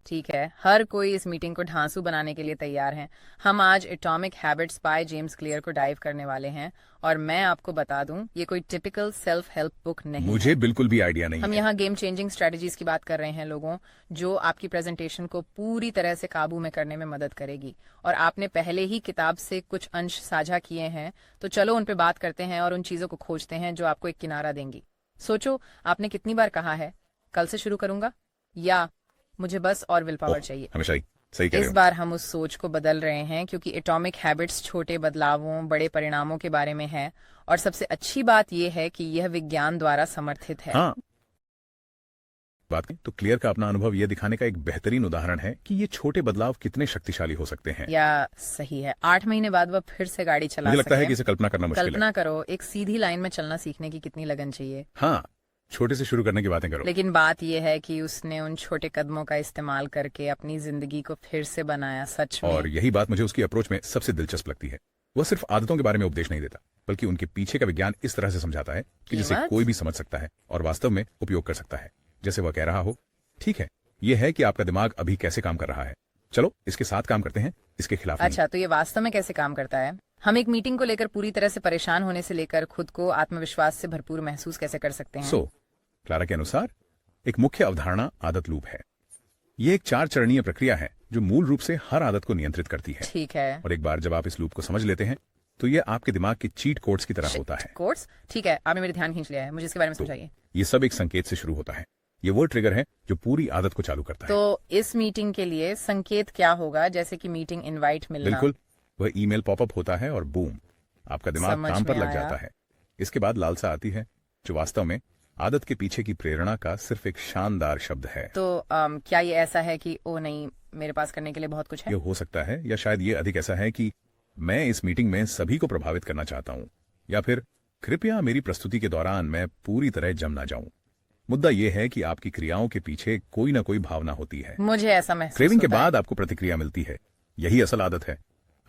ठीक है, हर कोई इस मीटिंग को ढांसू बनाने के लिए तैयार है। हम आज atomic habits by James clear को डाइव करने वाले हैं और मैं आपको बता दूं, ये कोई टिपिकल सेल्फ हेल्प बुक नहीं मुझे है। बिल्कुल भी आइडिया नहीं हम है। यहाँ गेम चेंजिंग स्ट्रेटजीज की बात कर रहे हैं लोगों, जो आपकी प्रेजेंटेशन को पूरी तरह से काबू में करने में मदद करेगी। और आपने पहले ही किताब से कुछ अंश साझा किए हैं, तो चलो उन पे बात करते हैं और उन चीजों को खोजते हैं जो आपको एक किनारा देंगी। सोचो, आपने कितनी बार कहा है कल से शुरू करूंगा, या मुझे बस और विल पावर चाहिए। हमेशा ही सही कह रहे इस हो। बार हम उस सोच को बदल रहे हैं, क्योंकि एटॉमिक हैबिट्स छोटे बदलावों बड़े परिणामों के बारे में है। और सबसे अच्छी बात यह है कि यह विज्ञान द्वारा समर्थित है। हाँ, बात करें तो क्लियर का अपना अनुभव यह दिखाने का एक बेहतरीन उदाहरण है कि ये छोटे बदलाव कितने शक्तिशाली हो सकते हैं। या सही है, 8 महीने बाद वह फिर से गाड़ी चला मुझे लगता है सके। कि इसे कल्पना करना मुश्किल है। कल्पना करो, एक सीधी लाइन में चलना सीखने की कितनी लगन चाहिए। हाँ, छोटे से शुरू करने की बातें करो। लेकिन बात यह है कि उसने उन छोटे कदमों का इस्तेमाल करके अपनी जिंदगी को फिर से बनाया। सच में। और यही बात मुझे उसकी अप्रोच में सबसे दिलचस्प लगती है। वह सिर्फ आदतों के बारे में उपदेश नहीं देता, बल्कि उनके पीछे का विज्ञान इस तरह से समझाता है कि जिसे कोई भी समझ सकता है और वास्तव में उपयोग कर सकता है। जैसे वह कह रहा हो, ठीक है, यह है कि आपका दिमाग अभी कैसे काम कर रहा है, चलो इसके साथ काम करते हैं, इसके खिलाफ नहीं। अच्छा, तो ये वास्तव में कैसे काम करता है? हम एक मीटिंग को लेकर पूरी तरह से परेशान होने से लेकर खुद को आत्मविश्वास से भरपूर महसूस कैसे कर सकते हैं? क्लारा के अनुसार एक मुख्य अवधारणा आदत लूप है। ये एक 4 चरणीय प्रक्रिया है जो मूल रूप से हर आदत को नियंत्रित करती है। ठीक है। और एक बार जब आप इस लूप को समझ लेते हैं, तो ये आपके दिमाग के चीट कोड्स की तरह होता है। कोड्स? ठीक है, आपने मेरे ध्यान खींच लिया है, मुझे इसके बारे में समझाइए। ये सब एक संकेत से शुरू होता है। ये वो ट्रिगर है जो पूरी आदत को चालू करता है। तो इस मीटिंग के लिए संकेत क्या होगा? जैसे कि मीटिंग इनवाइट मिलना। बिल्कुल, वह ईमेल पॉपअप होता है और बूम, आपका दिमाग काम पर लग जाता है। इसके बाद लालसा आती है, जो वास्तव में आदत के पीछे की प्रेरणा का सिर्फ एक शानदार शब्द है। तो क्या ये ऐसा है कि ओ नहीं, मेरे पास करने के लिए बहुत कुछ है? ये हो सकता है, या शायद ये अधिक ऐसा है कि मैं इस मीटिंग में सभी को प्रभावित करना चाहता हूँ, या फिर कृपया मेरी प्रस्तुति के दौरान मैं पूरी तरह जम ना जाऊं। मुद्दा यह है कि आपकी क्रियाओं के पीछे कोई ना कोई भावना होती है। मुझे ऐसा महसूस क्रेविंग के होता है। बाद आपको प्रतिक्रिया मिलती है। यही असल आदत है।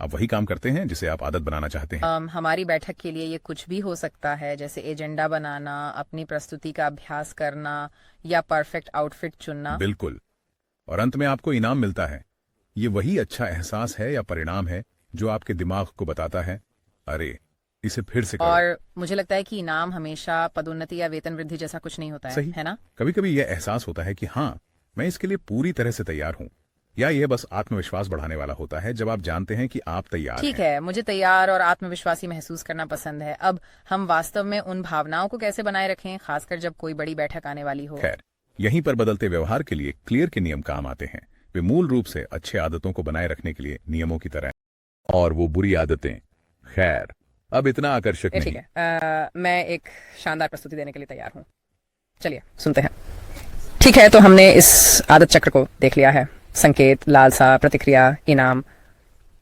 आप वही काम करते हैं जिसे आप आदत बनाना चाहते हैं। हमारी बैठक के लिए ये कुछ भी हो सकता है, जैसे एजेंडा बनाना, अपनी प्रस्तुति का अभ्यास करना, या परफेक्ट आउटफिट चुनना। बिल्कुल, और अंत में आपको इनाम मिलता है। ये वही अच्छा एहसास है या परिणाम है जो आपके दिमाग को बताता है, अरे इसे फिर से करो। और मुझे लगता है कि इनाम हमेशा पदोन्नति या वेतन वृद्धि जैसा कुछ नहीं होता है। सही है ना? कभी कभी यह एहसास होता है कि हाँ, मैं इसके लिए पूरी तरह से तैयार हूँ, या यह बस आत्मविश्वास बढ़ाने वाला होता है जब आप जानते हैं कि आप तैयार हैं। ठीक है, मुझे तैयार और आत्मविश्वासी महसूस करना पसंद है। अब हम वास्तव में उन भावनाओं को कैसे बनाए रखें, खासकर जब कोई बड़ी बैठक आने वाली हो? खैर, यहीं पर बदलते व्यवहार के लिए क्लियर के नियम काम आते हैं। वे मूल रूप से अच्छे आदतों को बनाए रखने के लिए नियमों की तरह, और वो बुरी आदतें, खैर अब इतना आकर्षक नहीं। ठीक है, मैं एक शानदार प्रस्तुति देने के लिए तैयार हूँ। चलिए सुनते हैं। ठीक है, तो हमने इस आदत चक्र को देख लिया है। संकेत, लालसा, प्रतिक्रिया, इनाम,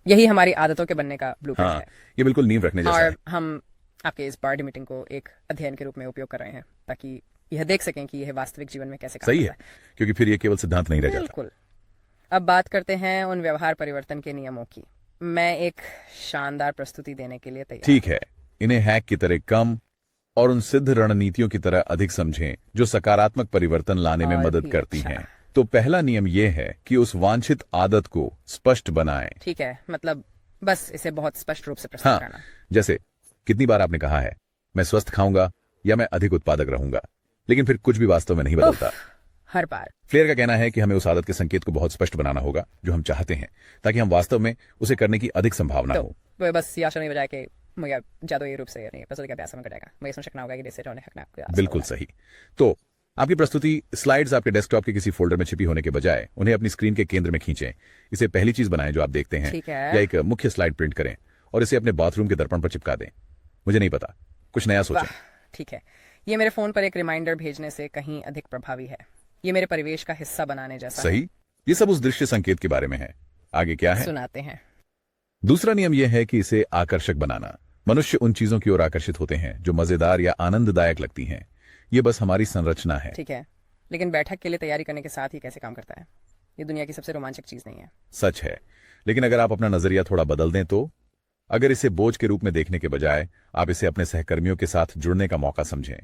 यही हमारी आदतों के बनने का ब्लूप्रिंट हाँ, है। ये बिल्कुल नींव रखने जैसा और है। हम आपके इस पार्टी मीटिंग को एक अध्ययन के रूप में उपयोग कर रहे हैं, ताकि यह देख सकें कि यह वास्तविक जीवन में कैसे काम सही करता है, क्योंकि फिर ये केवल सिद्धांत नहीं रह जाता। बिल्कुल। अब बात करते हैं उन व्यवहार परिवर्तन के नियमों की। मैं एक शानदार प्रस्तुति देने के लिए तैयार। ठीक है, इन्हें हैक की तरह कम और उन सिद्ध रणनीतियों की तरह अधिक समझें जो सकारात्मक परिवर्तन लाने में और मदद भी करती अच्छा। हैं। तो पहला नियम यह है कि उस वांछित आदत को स्पष्ट बनाएं। ठीक है, मतलब बस इसे बहुत स्पष्ट रूप से प्रस्तुत हाँ, करना। जैसे कितनी बार आपने कहा है, मैं स्वस्थ खाऊंगा या मैं अधिक उत्पादक रहूंगा, लेकिन फिर कुछ भी वास्तव में नहीं बदलता। हर बार। फ्लेयर का कहना है कि हमें उस आदत के संकेत को बहुत स्पष्ट बनाना होगा जो हम चाहते हैं, ताकि हम वास्तव में उसे करने की अधिक संभावना हो। तो बस ये आशा नहीं बजाय कि मुझे जादुई रूप से नहीं प्रस्तुति का अभ्यास में करेगा, मुझे सुनना होगा कि जिससे जो है बिल्कुल सही। तो आपकी प्रस्तुति स्लाइड्स आपके डेस्कटॉप के किसी फोल्डर में छिपी होने के बजाय उन्हें अपनी स्क्रीन के केंद्र में खींचें। इसे पहली चीज बनाएं जो आप देखते हैं, ठीक है। या एक मुख्य स्लाइड प्रिंट करें और इसे अपने बाथरूम के दर्पण पर चिपका दें। मुझे नहीं पता, कुछ नया सोचें। ठीक है, ये मेरे फोन पर एक रिमाइंडर भेजने से कहीं अधिक प्रभावी है। ये मेरे परिवेश का हिस्सा बनाने जैसा है। सही, ये सब उस दृश्य संकेत के बारे में है। आगे क्या है? सुनाते हैं। दूसरा नियम यह है कि इसे आकर्षक बनाना। मनुष्य उन चीजों की ओर आकर्षित होते हैं जो मजेदार या आनंददायक लगती हैं। ये बस हमारी संरचना है। ठीक है, लेकिन बैठक के लिए तैयारी करने के साथ ही कैसे काम करता है? ये दुनिया की सबसे रोमांचक चीज नहीं है। सच है, लेकिन अगर आप अपना नजरिया थोड़ा बदल दें तो अगर इसे बोझ के रूप में देखने के बजाय आप इसे अपने सहकर्मियों के साथ जुड़ने का मौका समझें,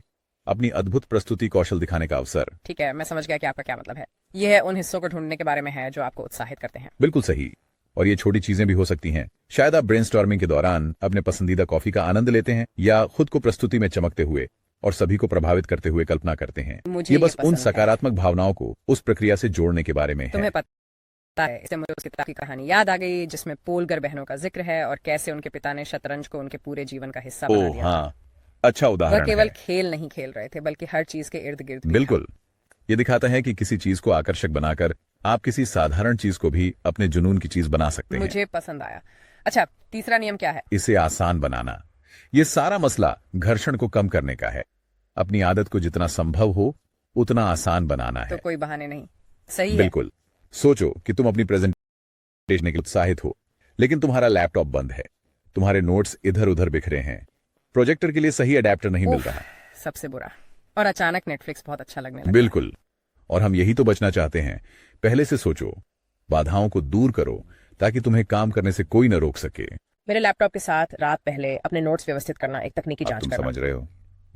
अपनी अद्भुत प्रस्तुति कौशल दिखाने का अवसर। ठीक है, मैं समझ गया कि आपका क्या मतलब है। यह है उन हिस्सों को ढूंढने के बारे में है जो आपको उत्साहित करते हैं। बिल्कुल सही। और ये छोटी चीजें भी हो सकती हैं। शायद आप ब्रेनस्टॉर्मिंग के दौरान अपने पसंदीदा कॉफी का आनंद लेते हैं या खुद को प्रस्तुति में चमकते हुए और सभी को प्रभावित करते हुए कल्पना करते हैं। मुझे ये बस पसंद उन है। सकारात्मक भावनाओं को उस प्रक्रिया से जोड़ने के बारे में है। तुम्हें पता है, इससे मुझे उस किताब की कहानी याद आ गई जिसमें पोलगर बहनों का जिक्र है और कैसे उनके पिता ने शतरंज को उनके पूरे जीवन का हिस्सा बना ओह दिया। हाँ, अच्छा वह उदाहरण केवल है। खेल नहीं खेल रहे थे बल्कि हर चीज के इर्द गिर्द भी था। बिल्कुल। ये दिखाता है कि किसी चीज को आकर्षक बनाकर आप किसी साधारण चीज को भी अपने जुनून की चीज बना सकते हैं। मुझे पसंद आया। अच्छा, तीसरा नियम क्या है? इसे आसान बनाना। ये सारा मसला घर्षण को कम करने का है। अपनी आदत को जितना संभव हो उतना आसान बनाना तो है। कोई बहाने नहीं। सही है। बिल्कुल। सोचो कि तुम अपनी प्रेजेंटेशन के लिए उत्साहित हो, लेकिन तुम्हारा लैपटॉप बंद है, तुम्हारे नोट्स इधर उधर बिखरे हैं, प्रोजेक्टर के लिए सही अडेप्टर नहीं मिल रहा। सबसे बुरा। और अचानक नेटफ्लिक्स बहुत अच्छा लगने लगा। बिल्कुल। और हम यही तो बचना चाहते हैं। पहले से सोचो, बाधाओं को दूर करो ताकि तुम्हें काम करने से कोई न रोक सके। मेरे लैपटॉप के साथ रात पहले अपने नोट्स व्यवस्थित करना एक तकनीकी अब जांच तुम करना। समझ रहे हो,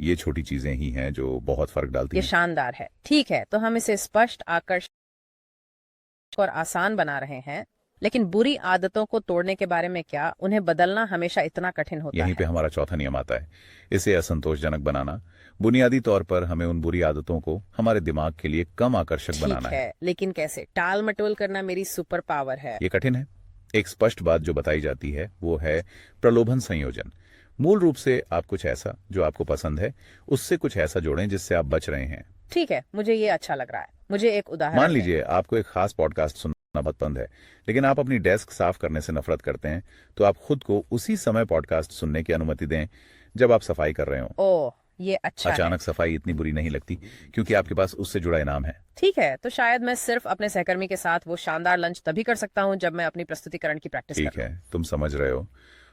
ये छोटी चीजें ही हैं जो बहुत फर्क डालती ये हैं। शानदार है। ठीक है, तो हम इसे स्पष्ट, आकर्षक और आसान बना रहे हैं, लेकिन बुरी आदतों को तोड़ने के बारे में क्या? उन्हें बदलना हमेशा इतना कठिन होता यहीं है। पे हमारा चौथा नियम आता है, इसे असंतोषजनक बनाना। बुनियादी तौर पर हमें उन बुरी आदतों को हमारे दिमाग के लिए कम आकर्षक ठीक बनाना है। है, लेकिन कैसे? टाल मटोल करना मेरी सुपर पावर है। ये कठिन है। एक स्पष्ट बात जो बताई जाती है वो है प्रलोभन संयोजन। मूल रूप से आप कुछ ऐसा जो आपको पसंद है उससे कुछ ऐसा जोड़ें जिससे आप बच रहे हैं। ठीक है, मुझे ये अच्छा लग रहा है। मुझे एक उदाहरण मान दें। लीजिए आपको एक खास पॉडकास्ट सुनना बहुत पसंद है, लेकिन आप अपनी डेस्क साफ करने से नफरत करते हैं, तो आप खुद को उसी समय पॉडकास्ट सुनने की अनुमति दें जब आप सफाई कर रहे हो। ओह, ये अच्छा है। अचानक सफाई इतनी बुरी नहीं लगती क्योंकि आपके पास उससे जुड़ा इनाम है। ठीक है, तो शायद मैं सिर्फ अपने सहकर्मी के साथ वो शानदार लंच तभी कर सकता हूँ जब मैं अपनी प्रस्तुतिकरण की प्रैक्टिस ठीक करूँ। है, तुम समझ रहे हो।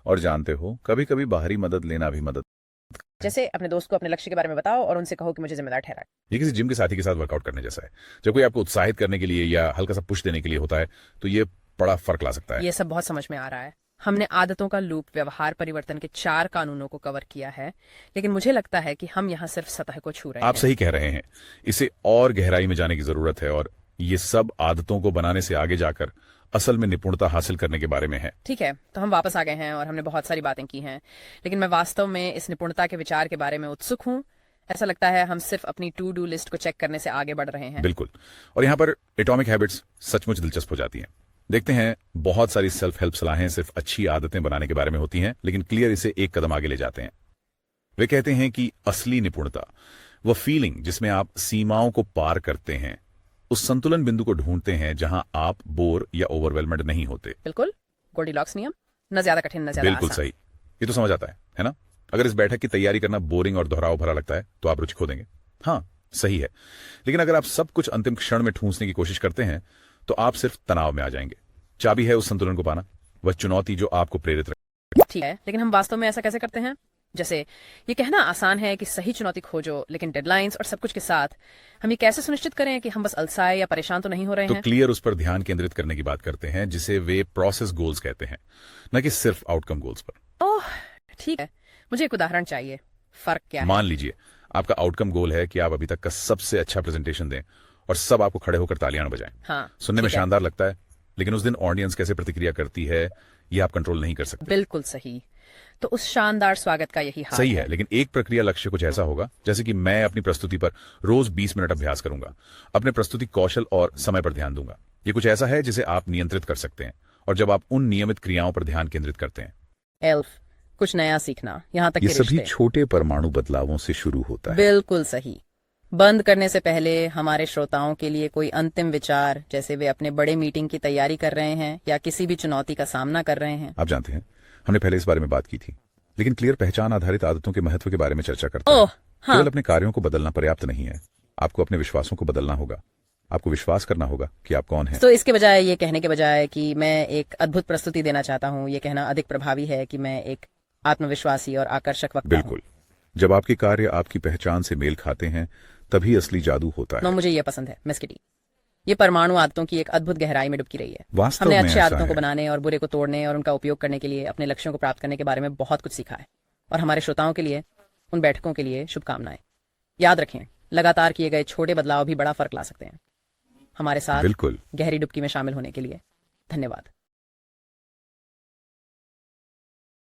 और जानते हो, कभी कभी बाहरी मदद लेना भी मदद। जैसे अपने दोस्त को अपने लक्ष्य के बारे में बताओ और उनसे कहो कि मुझे जिम्मेदार ठहराए। ये किसी जिम के साथी के साथ वर्कआउट करने जैसा है। जब कोई आपको उत्साहित करने के लिए या हल्का सा पुश देने के लिए होता है तो ये बड़ा फर्क ला सकता है। ये सब बहुत समझ में आ रहा है। हमने आदतों का लूप, व्यवहार परिवर्तन के 4 कानूनों को कवर किया है, लेकिन मुझे लगता है कि हम यहाँ सिर्फ सतह को छू रहे हैं। आप सही कह रहे हैं। इसे और गहराई में जाने की जरूरत है और ये सब आदतों को बनाने से आगे जाकर असल में निपुणता हासिल करने के बारे में है। ठीक है, तो हम वापस आ गए हैं और हमने बहुत सारी बातें की हैं, लेकिन मैं वास्तव में इस निपुणता के विचार के बारे में उत्सुक हूँ। ऐसा लगता है हम सिर्फ अपनी टू डू लिस्ट को चेक करने से आगे बढ़ रहे हैं। बिल्कुल। और यहाँ पर एटॉमिक हैबिट्स सचमुच दिलचस्प हो जाती हैं। देखते हैं, बहुत सारी सेल्फ हेल्प सलाहें सिर्फ अच्छी आदतें बनाने के बारे में होती हैं, लेकिन क्लियर इसे एक कदम आगे ले जाते हैं। वे कहते हैं कि असली निपुणता, वो फीलिंग जिसमें आप सीमाओं को पार करते हैं, उस संतुलन बिंदु को ढूंढते हैं जहां आप बोर या ओवरवेलमेंड नहीं होते। बिल्कुल, गोल्डीलॉक्स नियम, न ज्यादा कठिन न ज्यादा बिल्कुल आसान। सही। ये तो समझ आता है ना? अगर इस बैठक की तैयारी करना बोरिंग और दोहराव भरा लगता है तो आप रुचि खो देंगे। हाँ, सही है। लेकिन अगर आप सब कुछ अंतिम क्षण में ठूंसने की कोशिश करते हैं तो आप सिर्फ तनाव में आ जाएंगे। चाबी है उस संतुलन को पाना, वह चुनौती जो आपको प्रेरित रखे। ठीक है, लेकिन हम वास्तव में ऐसा कैसे करते हैं? जैसे ये कहना आसान है कि सही चुनौती खोजो, लेकिन डेडलाइंस और सब कुछ के साथ हम ये कैसे सुनिश्चित करें कि हम बस अलसाए या परेशान तो नहीं हो रहे तो हैं? क्लियर उस पर ध्यान केंद्रित करने की बात करते हैं जिसे वे प्रोसेस गोल्स कहते हैं, न कि सिर्फ आउटकम गोल्स पर। ओह, ठीक है, मुझे एक उदाहरण चाहिए। फर्क क्या है? मान लीजिए आपका आउटकम गोल है कि आप अभी तक का सबसे अच्छा प्रेजेंटेशन दें और सब आपको खड़े होकर तालियां बजाएं। हाँ, सुनने में ठीक है। शानदार लगता है, लेकिन उस दिन ऑडियंस कैसे प्रतिक्रिया करती है ये आप कंट्रोल नहीं कर सकते। बिल्कुल सही। तो उस शानदार स्वागत का यही हाल सही है, लेकिन एक प्रक्रिया लक्ष्य कुछ ऐसा होगा जैसे कि मैं अपनी प्रस्तुति पर रोज 20 मिनट अभ्यास करूंगा, अपने प्रस्तुति कौशल और समय पर ध्यान दूंगा। ये कुछ ऐसा है जिसे आप नियंत्रित कर सकते हैं, और जब आप उन नियमित क्रियाओं पर ध्यान केंद्रित करते हैं, एल्फ, कुछ नया सीखना, यहाँ तक ये कि सभी रिश्ते। छोटे परमाणु बदलावों से शुरू होता है। बिल्कुल सही। बंद करने से पहले हमारे श्रोताओं के लिए कोई अंतिम विचार, जैसे वे अपने बड़े मीटिंग की तैयारी कर रहे हैं या किसी भी चुनौती का सामना कर रहे हैं। आप जानते हैं, हमने पहले इस बारे में बात की थी, लेकिन क्लियर पहचान आधारित आदतों के महत्व के बारे में चर्चा करते हैं। ओह, हाँ। केवल अपने कार्यों को बदलना पर्याप्त नहीं है, आपको अपने विश्वासों को बदलना होगा। आपको विश्वास करना होगा कि आप कौन हैं। तो इसके बजाय, ये कहने के बजाय कि मैं एक अद्भुत प्रस्तुति देना चाहता हूँ, ये कहना अधिक प्रभावी है कि मैं एक आत्मविश्वासी और आकर्षक वक्ता हूँ। बिल्कुल। जब आपके कार्य आपकी पहचान से मेल खाते हैं तभी असली जादू होता नो, है। मुझे ये पसंद है, मिस किटी। ये परमाणु आदतों की एक अद्भुत गहराई में डुबकी रही है। वास्तव हमने में अच्छे ऐसा आदतों को है। बनाने और बुरे को तोड़ने और उनका उपयोग करने के लिए अपने लक्ष्यों को प्राप्त करने के बारे में बहुत कुछ सीखा है। और हमारे श्रोताओं के लिए, उन बैठकों के लिए शुभकामनाएं। याद रखें, लगातार किए गए छोटे बदलाव भी बड़ा फर्क ला सकते हैं। हमारे साथ बिल्कुल। गहरी डुबकी में शामिल होने के लिए धन्यवाद।